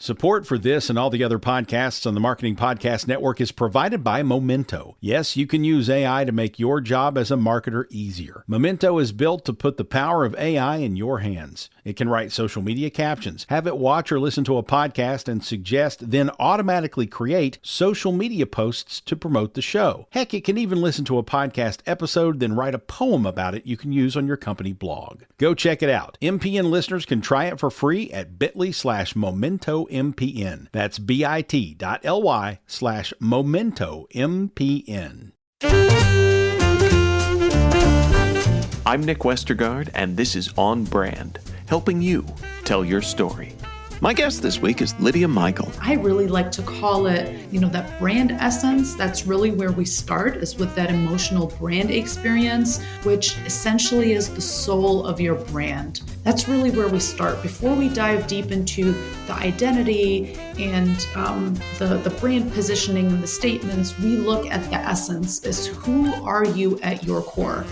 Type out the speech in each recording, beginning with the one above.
Support for this and all the other podcasts on the Marketing Podcast Network is provided by Momento. Yes, you can use AI to make your job as a marketer easier. Momento is built to put the power of AI in your hands. It can write social media captions, have it watch or listen to a podcast and suggest, then automatically create social media posts to promote the show. Heck, it can even listen to a podcast episode, then write a poem about it you can use on your company blog. Go check it out. MPN listeners can try it for free at bit.ly/MomentoMPN. That's bit.ly/MomentoMPN. I'm Nick Westergaard, and this is On Brand, helping you tell your story. My guest this week is Lydia Michael. I really like to call it, that brand essence. That's really where we start, is with that emotional brand experience, which essentially is the soul of your brand. That's really where we start. Before we dive deep into the identity and the brand positioning and the statements, we look at the essence, is who are you at your core?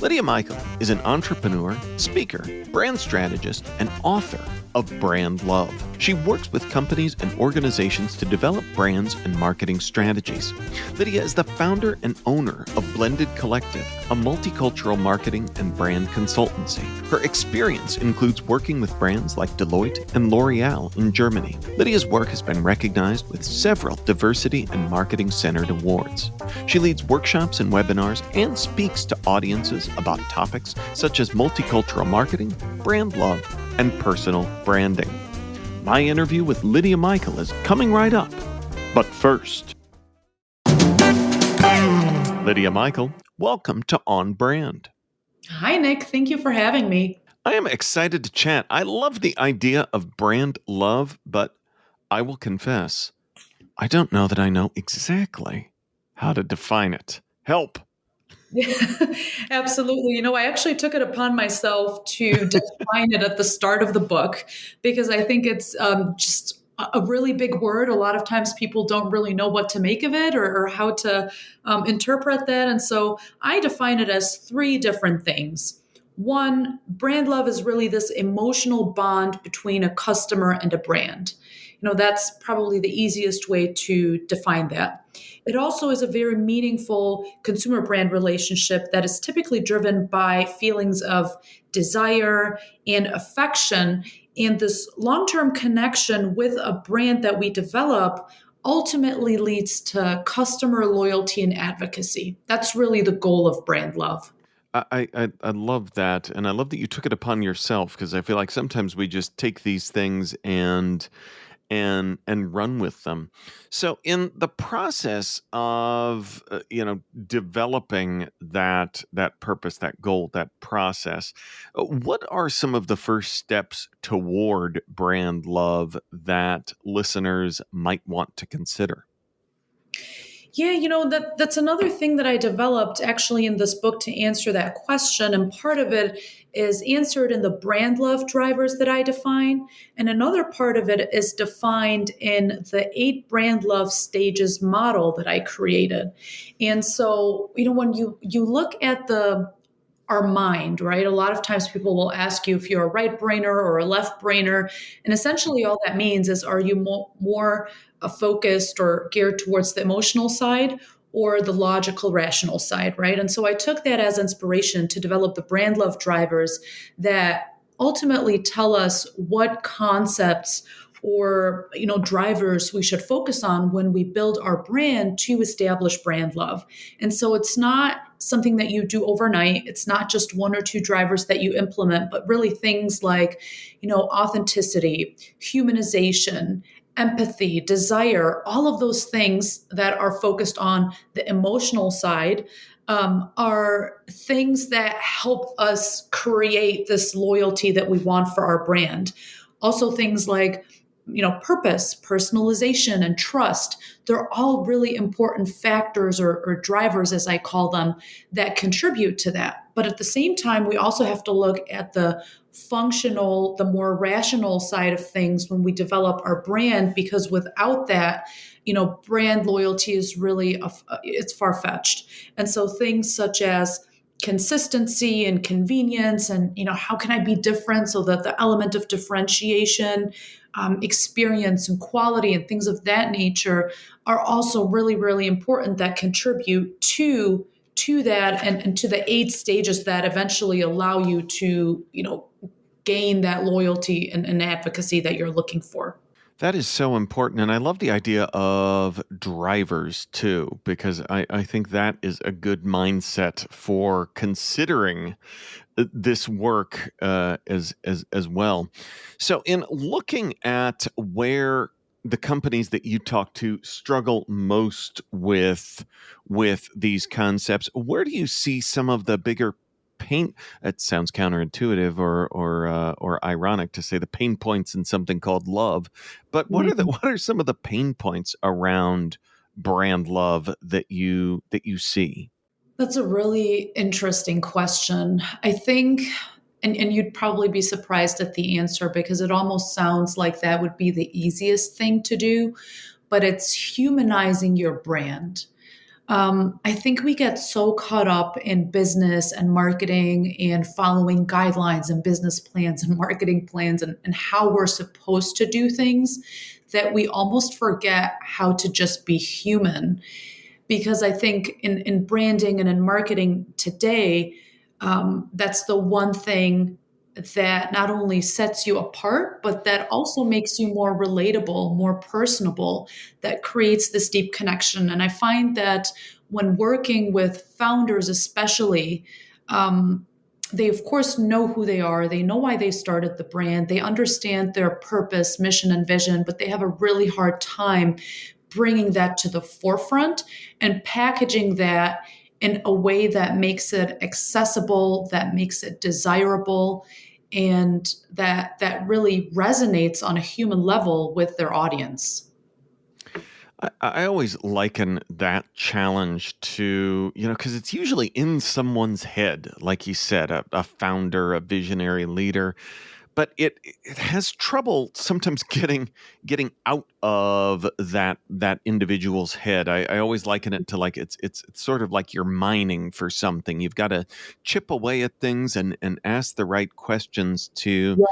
Lydia Michael is an entrepreneur, speaker, brand strategist, and author of Brand Love. She works with companies and organizations to develop brands and marketing strategies. Lydia is the founder and owner of Blended Collective, a multicultural marketing and brand consultancy. Her experience includes working with brands like Deloitte and L'Oréal in Germany. Lydia's work has been recognized with several diversity and marketing-centered awards. She leads workshops and webinars and speaks to audiences about topics such as multicultural marketing, brand love, and personal branding. My interview with Lydia Michael is coming right up. But first, Lydia Michael, welcome to On Brand. Hi, Nick. Thank you for having me. I am excited to chat. I love the idea of brand love, but I will confess, I don't know that I know exactly how to define it. Help. Absolutely. I actually took it upon myself to define it at the start of the book, because I think it's just a really big word. A lot of times people don't really know what to make of it or how to interpret that. And so I define it as three different things. One, brand love is really this emotional bond between a customer and a brand. That's probably the easiest way to define that. It also is a very meaningful consumer brand relationship that is typically driven by feelings of desire and affection. And this long-term connection with a brand that we develop ultimately leads to customer loyalty and advocacy. That's really the goal of brand love. I love that. And I love that you took it upon yourself, because I feel like sometimes we just take these things and run with them. So in the process of developing that purpose, that goal, that process, what are some of the first steps toward brand love that listeners might want to consider? Yeah, that's another thing that I developed actually in this book to answer that question. And part of it is answered in the brand love drivers that I define. And another part of it is defined in the 8 brand love stages model that I created. And so, when you look at our mind, right? A lot of times people will ask you if you're a right brainer or a left brainer. And essentially all that means is, are you more focused or geared towards the emotional side or the logical, rational side, right? And so I took that as inspiration to develop the brand love drivers that ultimately tell us what concepts or drivers we should focus on when we build our brand to establish brand love. And so it's not something that you do overnight. It's not just 1 or 2 drivers that you implement, but really things like, authenticity, humanization, empathy, desire, all of those things that are focused on the emotional side are things that help us create this loyalty that we want for our brand. Also things like purpose, personalization, and trust. They're all really important factors or drivers, as I call them, that contribute to that. But at the same time, we also have to look at the functional, the more rational side of things when we develop our brand, because without that, brand loyalty is really, it's far-fetched. And so things such as consistency and convenience and, how can I be different? So that the element of differentiation, experience and quality and things of that nature are also really, really important that contribute to that and to the 8 stages that eventually allow you to, gain that loyalty and advocacy that you're looking for. That is so important. And I love the idea of drivers too, because I think that is a good mindset for considering this work as well. So, in looking at where the companies that you talk to struggle most with these concepts, where do you see some of the bigger pain? It sounds counterintuitive or ironic to say the pain points in something called love, but what are some of the pain points around brand love that you see? That's a really interesting question. I think, and you'd probably be surprised at the answer because it almost sounds like that would be the easiest thing to do, but it's humanizing your brand. I think we get so caught up in business and marketing and following guidelines and business plans and marketing plans and how we're supposed to do things that we almost forget how to just be human. Because I think in branding and in marketing today, that's the one thing that not only sets you apart, but that also makes you more relatable, more personable, that creates this deep connection. And I find that when working with founders, especially, they of course know who they are. They know why they started the brand. They understand their purpose, mission, and vision, but they have a really hard time bringing that to the forefront and packaging that in a way that makes it accessible, that makes it desirable, and that really resonates on a human level with their audience. I always liken that challenge to, because it's usually in someone's head, like you said, a founder, a visionary leader, but it has trouble sometimes getting out of that individual's head. I always liken it to like it's sort of like you're mining for something. You've got to chip away at things and ask the right questions to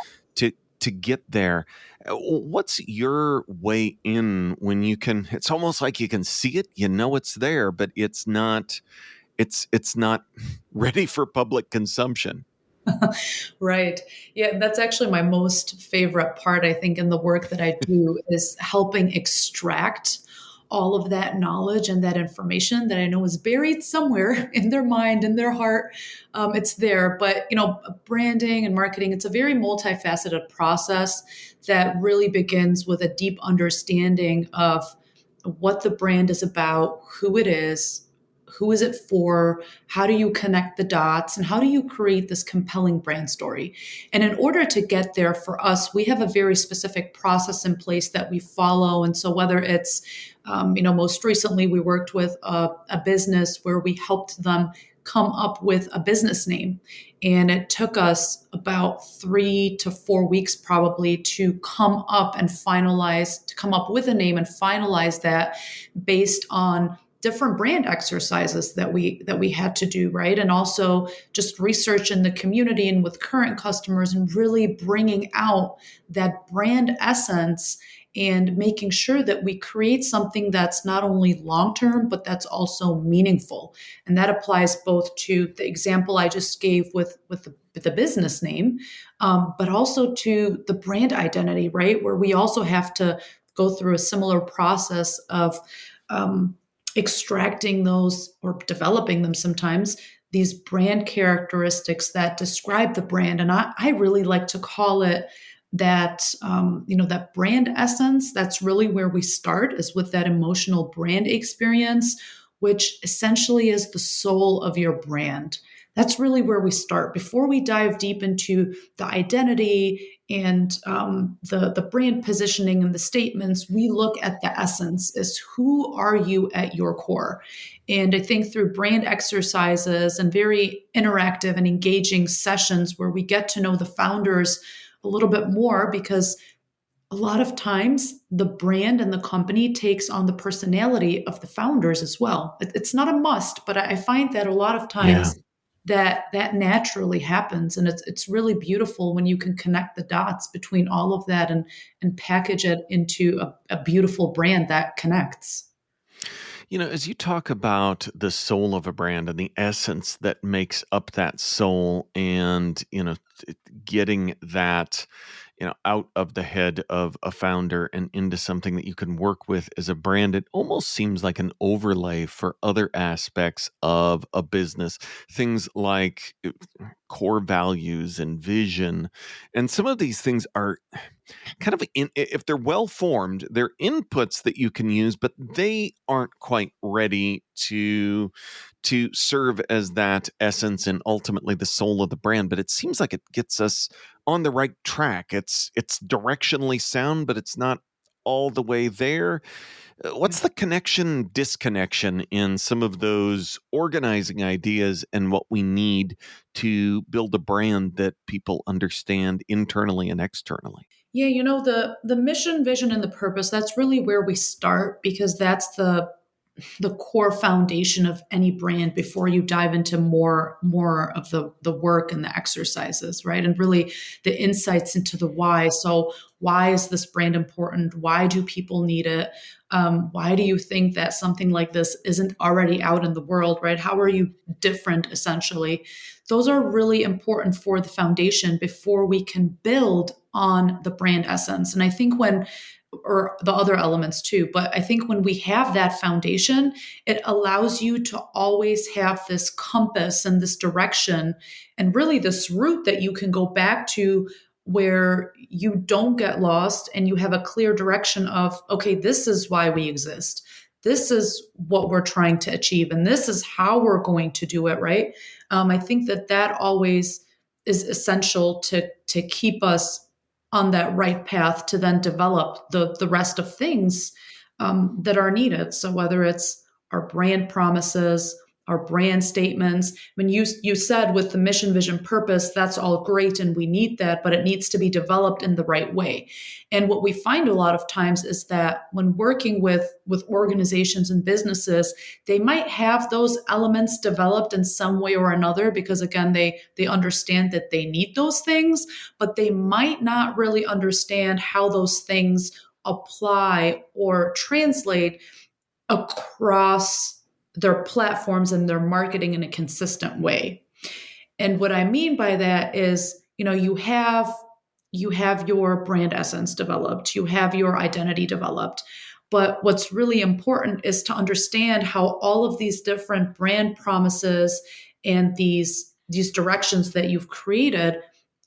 get there. What's your way in when you can? It's almost like you can see it, it's there, but it's not ready for public consumption. Right. Yeah, that's actually my most favorite part, I think, in the work that I do is helping extract all of that knowledge and that information that I know is buried somewhere in their mind, in their heart. It's there. But, branding and marketing, it's a very multifaceted process that really begins with a deep understanding of what the brand is about, who it is, who is it for? How do you connect the dots? And how do you create this compelling brand story? And in order to get there for us, we have a very specific process in place that we follow. And so whether it's, most recently we worked with a business where we helped them come up with a business name. And it took us about 3 to 4 weeks probably to come up with a name and finalize that based on different brand exercises that we had to do, right? And also just research in the community and with current customers and really bringing out that brand essence and making sure that we create something that's not only long-term, but that's also meaningful. And that applies both to the example I just gave with the business name, but also to the brand identity, right? Where we also have to go through a similar process of extracting those or developing them sometimes, these brand characteristics that describe the brand. And I really like to call it that, that brand essence. That's really where we start, is with that emotional brand experience, which essentially is the soul of your brand. That's really where we start. Before we dive deep into the identity and the brand positioning and the statements, we look at the essence, is who are you at your core? And I think through brand exercises and very interactive and engaging sessions where we get to know the founders a little bit more, because a lot of times the brand and the company takes on the personality of the founders as well. It's not a must, but I find that a lot of Yeah. times that naturally happens. And it's really beautiful when you can connect the dots between all of that and package it into a beautiful brand that connects. As you talk about the soul of a brand and the essence that makes up that soul and, getting that, out of the head of a founder and into something that you can work with as a brand, it almost seems like an overlay for other aspects of a business. Things like core values and vision. And some of these things are kind of if they're well formed, they're inputs that you can use, but they aren't quite ready to serve as that essence and ultimately the soul of the brand. But it seems like it gets us on the right track. It's directionally sound, but it's not all the way there. What's the disconnection in some of those organizing ideas and what we need to build a brand that people understand internally and externally? Yeah, the mission, vision, and the purpose, that's really where we start, because that's the core foundation of any brand before you dive into more of the work and the exercises, right? And really the insights into the why. So why is this brand important? Why do people need it? Why do you think that something like this isn't already out in the world, right? How are you different, essentially? Those are really important for the foundation before we can build on the brand essence. And I think or the other elements too. But I think when we have that foundation, it allows you to always have this compass and this direction and really this route that you can go back to, where you don't get lost and you have a clear direction of, okay, this is why we exist. This is what we're trying to achieve. And this is how we're going to do it, right? I think that always is essential to keep us on that right path to then develop the rest of things that are needed. So whether it's our brand promises, our brand statements. I mean, you said with the mission, vision, purpose, that's all great and we need that, but it needs to be developed in the right way. And what we find a lot of times is that when working with organizations and businesses, they might have those elements developed in some way or another, because again, they understand that they need those things, but they might not really understand how those things apply or translate across their platforms and their marketing in a consistent way. And what I mean by that is, you have your brand essence developed, you have your identity developed. But what's really important is to understand how all of these different brand promises and these directions that you've created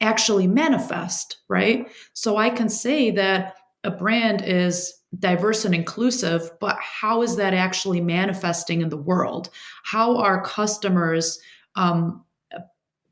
actually manifest, right? So I can say that a brand is diverse and inclusive, but how is that actually manifesting in the world? How are customers'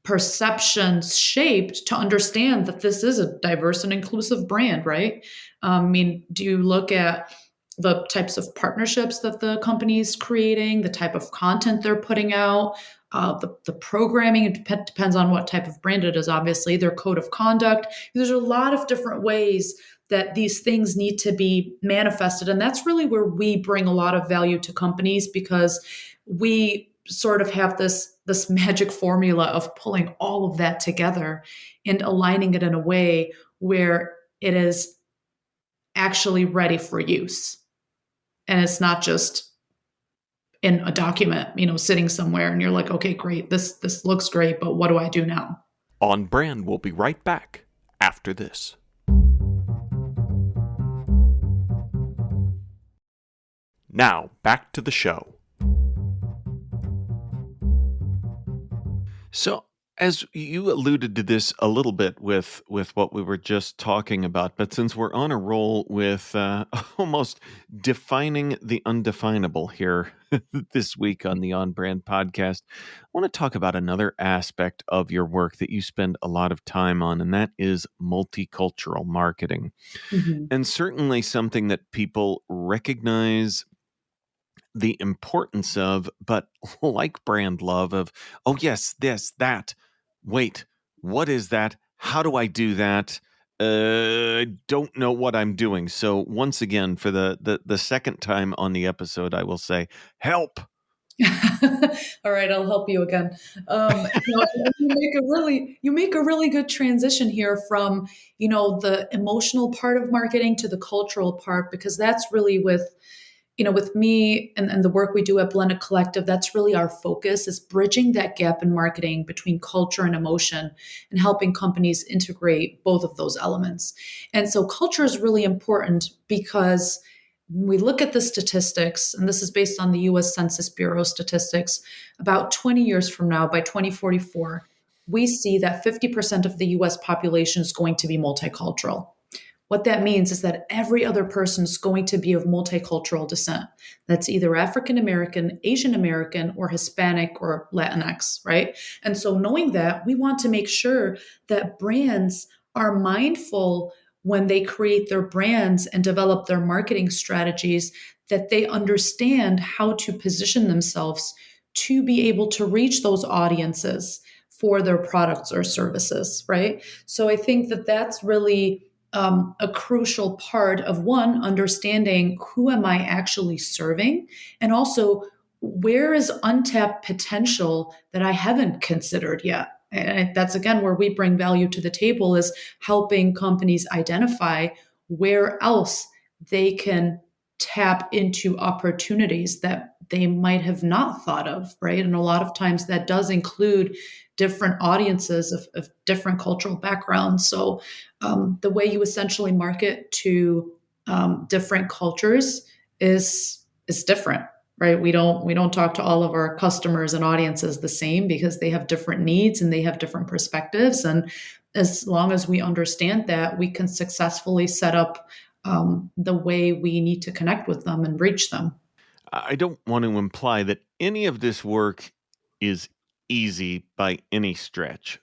perceptions shaped to understand that this is a diverse and inclusive brand, right? I mean, do you look at the types of partnerships that the company is creating, the type of content they're putting out, the programming? It depends on what type of brand it is, obviously, their code of conduct. There's a lot of different ways that these things need to be manifested. And that's really where we bring a lot of value to companies, because we sort of have this magic formula of pulling all of that together and aligning it in a way where it is actually ready for use. And it's not just in a document, sitting somewhere and you're like, okay, great, this looks great, but what do I do now? On Brand will be right back after this. Now, back to the show. So, as you alluded to this a little bit with what we were just talking about, but since we're on a roll with almost defining the undefinable here this week on the On Brand podcast, I want to talk about another aspect of your work that you spend a lot of time on, and that is multicultural marketing. Mm-hmm. And certainly something that people recognize the importance of, but like brand love of, oh, yes, this, that. Wait, what is that? How do I do that? I don't know what I'm doing. So once again, for the second time on the episode, I will say, help. All right, I'll help you again. You make a really good transition here from the emotional part of marketing to the cultural part, because that's really with me and the work we do at Blended Collective, that's really our focus, is bridging that gap in marketing between culture and emotion and helping companies integrate both of those elements. And so culture is really important because when we look at the statistics, and this is based on the US Census Bureau statistics, about 20 years from now, by 2044, we see that 50% of the US population is going to be multicultural. What that means is that every other person is going to be of multicultural descent. That's either African American, Asian American, or Hispanic or Latinx, right? And so, knowing that, we want to make sure that brands are mindful when they create their brands and develop their marketing strategies, that they understand how to position themselves to be able to reach those audiences for their products or services, right? So, I think that that's really a crucial part of, one, understanding who am I actually serving, and also where is untapped potential that I haven't considered yet. And that's again where we bring value to the table, is helping companies identify where else they can tap into opportunities that they might have not thought of, right? And a lot of times that does include different audiences of different cultural backgrounds. So the way you essentially market to different cultures is different, right? We don't talk to all of our customers and audiences the same, because they have different needs and they have different perspectives. And as long as we understand that, we can successfully set up the way we need to connect with them and reach them. I don't want to imply that any of this work is easy by any stretch,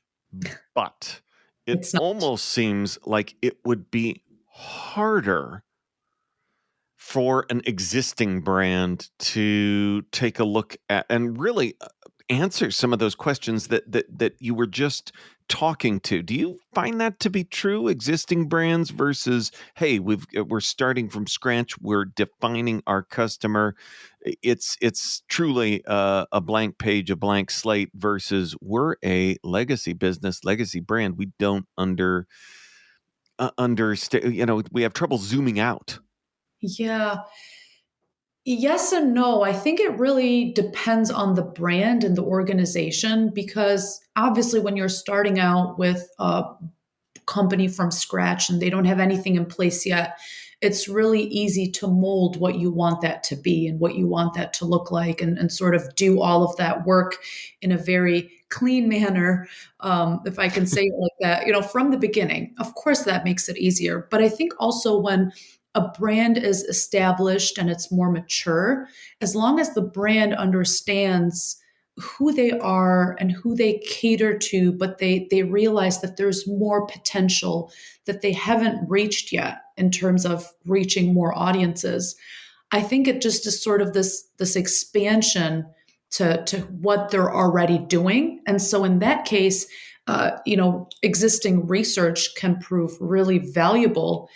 but it It's not. almost seems like it would be harder for an existing brand to take a look at and really answer some of those questions that you were just talking to. Do you find that to be true? Existing brands versus, hey, we're starting from scratch. We're defining our customer. It's truly a blank page, a blank slate, versus we're a legacy business, legacy brand. We don't understand. We have trouble zooming out. Yeah. Yes and no. I think it really depends on the brand and the organization, because obviously, when you're starting out with a company from scratch and they don't have anything in place yet, it's really easy to mold what you want that to be and what you want that to look like, and sort of do all of that work in a very clean manner, if I can say it like that, from the beginning. Of course, that makes it easier. But I think also when a brand is established and it's more mature, as long as the brand understands who they are and who they cater to, but they realize that there's more potential that they haven't reached yet in terms of reaching more audiences. I think it just is sort of this expansion to what they're already doing. And so in that case, existing research can prove really valuable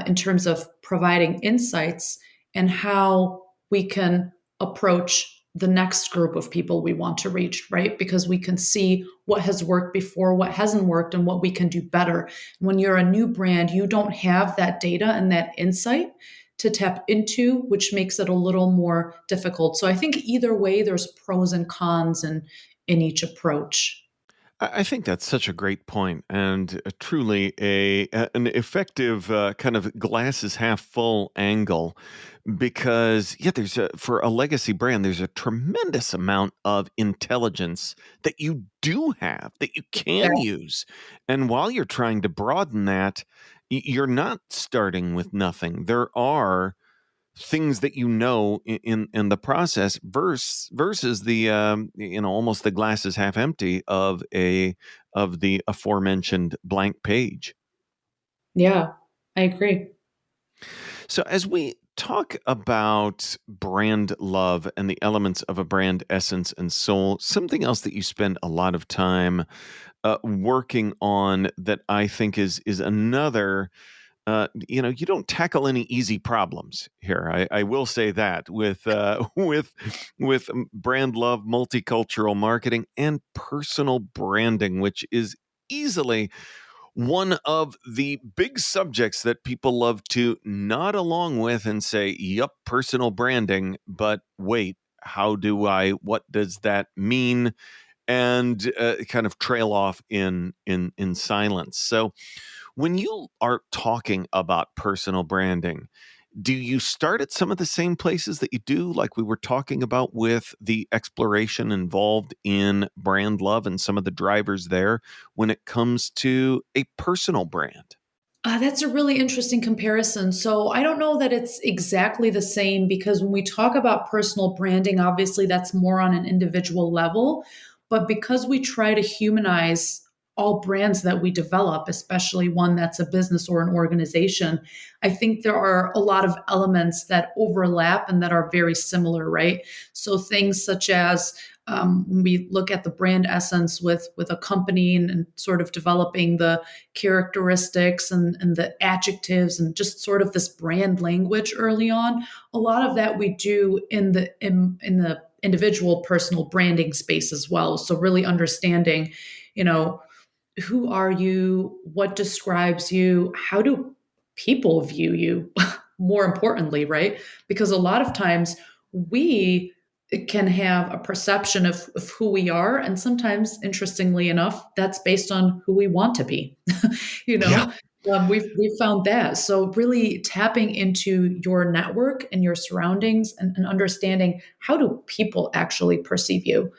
in terms of providing insights and how we can approach the next group of people we want to reach, right? Because we can see what has worked before, what hasn't worked, and what we can do better. When you're a new brand, you don't have that data and that insight to tap into, which makes it a little more difficult. So I think either way, there's pros and cons in each approach. I think that's such a great point, and truly an effective kind of glasses half full angle. Because there's for a legacy brand, there's a tremendous amount of intelligence that you do have that you Yeah. can use, and while you're trying to broaden that, you're not starting with nothing. There are things that in the process versus the almost the glass is half empty of the aforementioned blank page. Yeah, I agree. So as we talk about brand love and the elements of a brand essence and soul, something else that you spend a lot of time working on that I think is another you don't tackle any easy problems here. I will say that with with brand love, multicultural marketing, and personal branding, which is easily one of the big subjects that people love to nod along with and say, "Yup, personal branding." But wait, what does that mean? And kind of trail off in silence. So when you are talking about personal branding, do you start at some of the same places that you do, like we were talking about with the exploration involved in brand love and some of the drivers there when it comes to a personal brand? That's a really interesting comparison. So I don't know that it's exactly the same because when we talk about personal branding, obviously that's more on an individual level. But because we try to humanize all brands that we develop, especially one that's a business or an organization, I think there are a lot of elements that overlap and that are very similar, right? So things such as when we look at the brand essence with a company and sort of developing the characteristics and the adjectives and just sort of this brand language early on, a lot of that we do in the individual personal branding space as well. So really understanding, you know, who are you, what describes you, how do people view you, more importantly, right? Because a lot of times we can have a perception of who we are. And sometimes, interestingly enough, that's based on who we want to be. you Yeah. know, we've found that. So really tapping into your network and your surroundings and understanding how do people actually perceive you.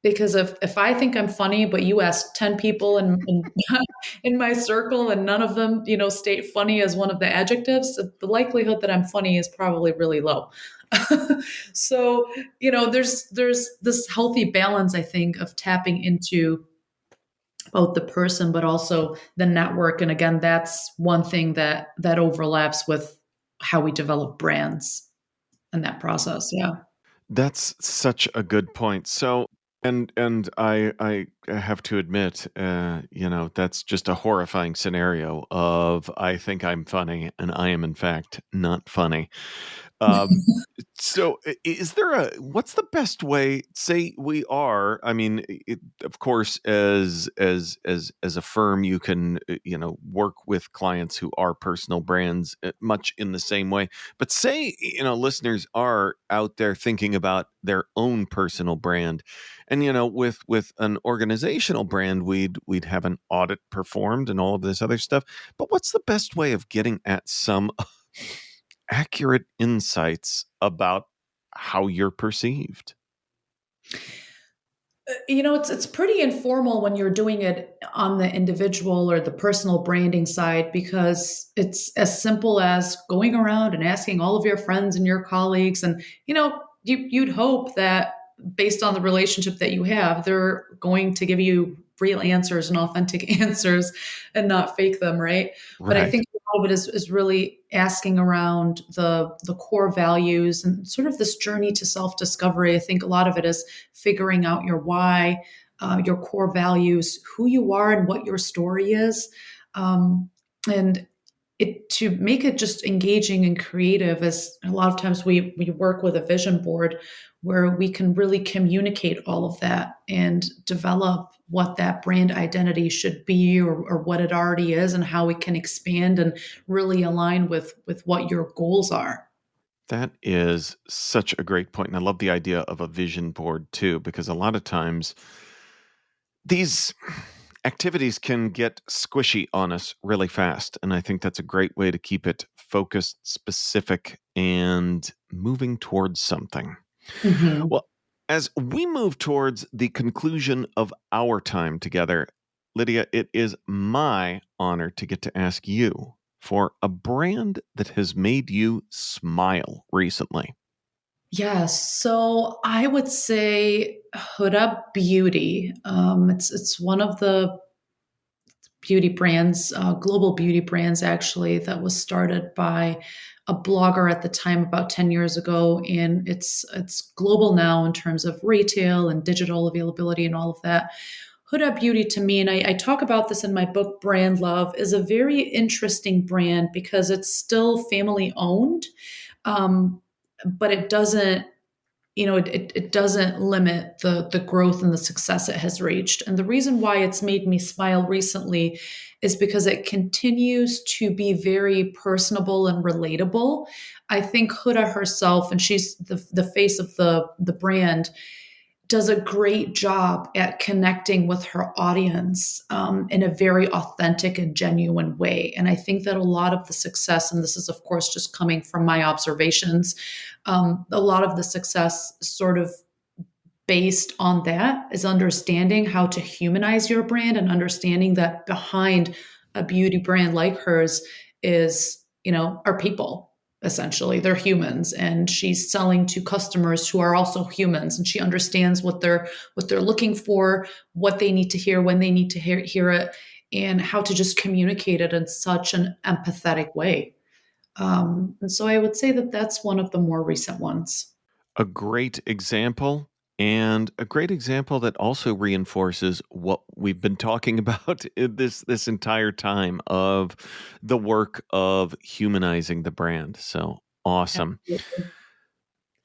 Because if I think I'm funny, but you ask 10 people in my circle and none of them, state funny as one of the adjectives, the likelihood that I'm funny is probably really low. So, there's this healthy balance, I think, of tapping into both the person, but also the network. And again, that's one thing that overlaps with how we develop brands in that process. Yeah. That's such a good point. So, and I have to admit, that's just a horrifying scenario of I think I'm funny and I am in fact not funny. Um, so is there what's the best way, say we are, I mean, of course, as a firm, you can, work with clients who are personal brands much in the same way. But say, listeners are out there thinking about their own personal brand. And, with an organizational brand, we'd have an audit performed and all of this other stuff. But what's the best way of getting at some accurate insights about how you're perceived? It's pretty informal when you're doing it on the individual or the personal branding side because it's as simple as going around and asking all of your friends and your colleagues, and you'd hope that based on the relationship that you have, they're going to give you real answers and authentic answers and not fake them, right? But I Right. think a lot of it is really asking around the core values and sort of this journey to self-discovery. I think a lot of it is figuring out your why, your core values, who you are, and what your story is. And it to make it just engaging and creative, as a lot of times we work with a vision board where we can really communicate all of that and develop what that brand identity should be, or what it already is, and how we can expand and really align with what your goals are. That is such a great point. And I love the idea of a vision board too, because a lot of times these activities can get squishy on us really fast. And I think that's a great way to keep it focused, specific, and moving towards something. Mhm. Well, as we move towards the conclusion of our time together, Lydia, it is my honor to get to ask you for a brand that has made you smile recently. Yes, so I would say Huda Beauty. It's one of the beauty brands, global beauty brands, actually, that was started by a blogger at the time about 10 years ago. And it's global now in terms of retail and digital availability and all of that. Huda Beauty to me, and I talk about this in my book, Brand Love, is a very interesting brand because it's still family owned, but it doesn't, it doesn't limit the growth and the success it has reached. And the reason why it's made me smile recently is because it continues to be very personable and relatable. I think Huda herself, and she's the face of the brand, does a great job at connecting with her audience in a very authentic and genuine way. And I think that a lot of the success, and this is, of course, just coming from my observations, a lot of the success sort of based on that is understanding how to humanize your brand and understanding that behind a beauty brand like hers is, are people. Essentially, they're humans, and she's selling to customers who are also humans, and she understands what they're looking for, what they need to hear, when they need to hear it, and how to just communicate it in such an empathetic way. And so I would say that that's one of the more recent ones. A great example, and a great example that also reinforces what we've been talking about in this entire time of the work of humanizing the brand. So awesome. Absolutely.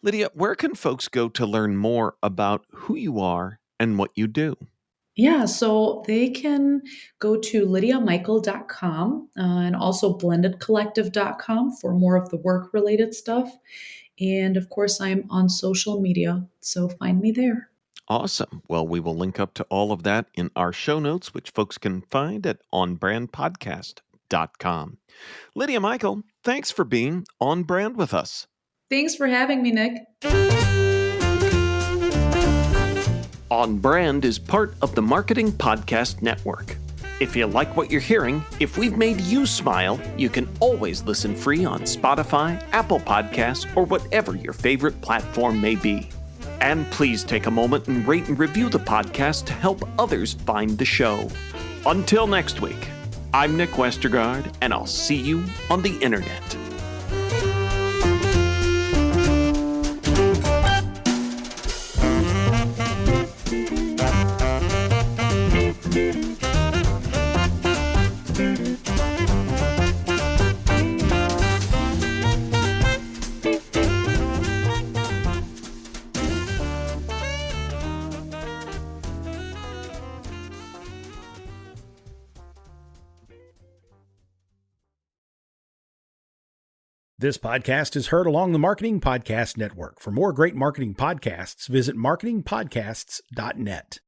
Lydia, where can folks go to learn more about who you are and what you do? Yeah, so they can go to lydiamichael.com and also blendedcollective.com for more of the work related stuff. And of course, I'm on social media, so find me there. Awesome. Well, we will link up to all of that in our show notes, which folks can find at onbrandpodcast.com. Lydia Michael, thanks for being on brand with us. Thanks for having me, Nick. On Brand is part of the Marketing Podcast Network. If you like what you're hearing, if we've made you smile, you can always listen free on Spotify, Apple Podcasts, or whatever your favorite platform may be. And please take a moment and rate and review the podcast to help others find the show. Until next week, I'm Nick Westergaard, and I'll see you on the internet. This podcast is heard along the Marketing Podcast Network. For more great marketing podcasts, visit marketingpodcasts.net.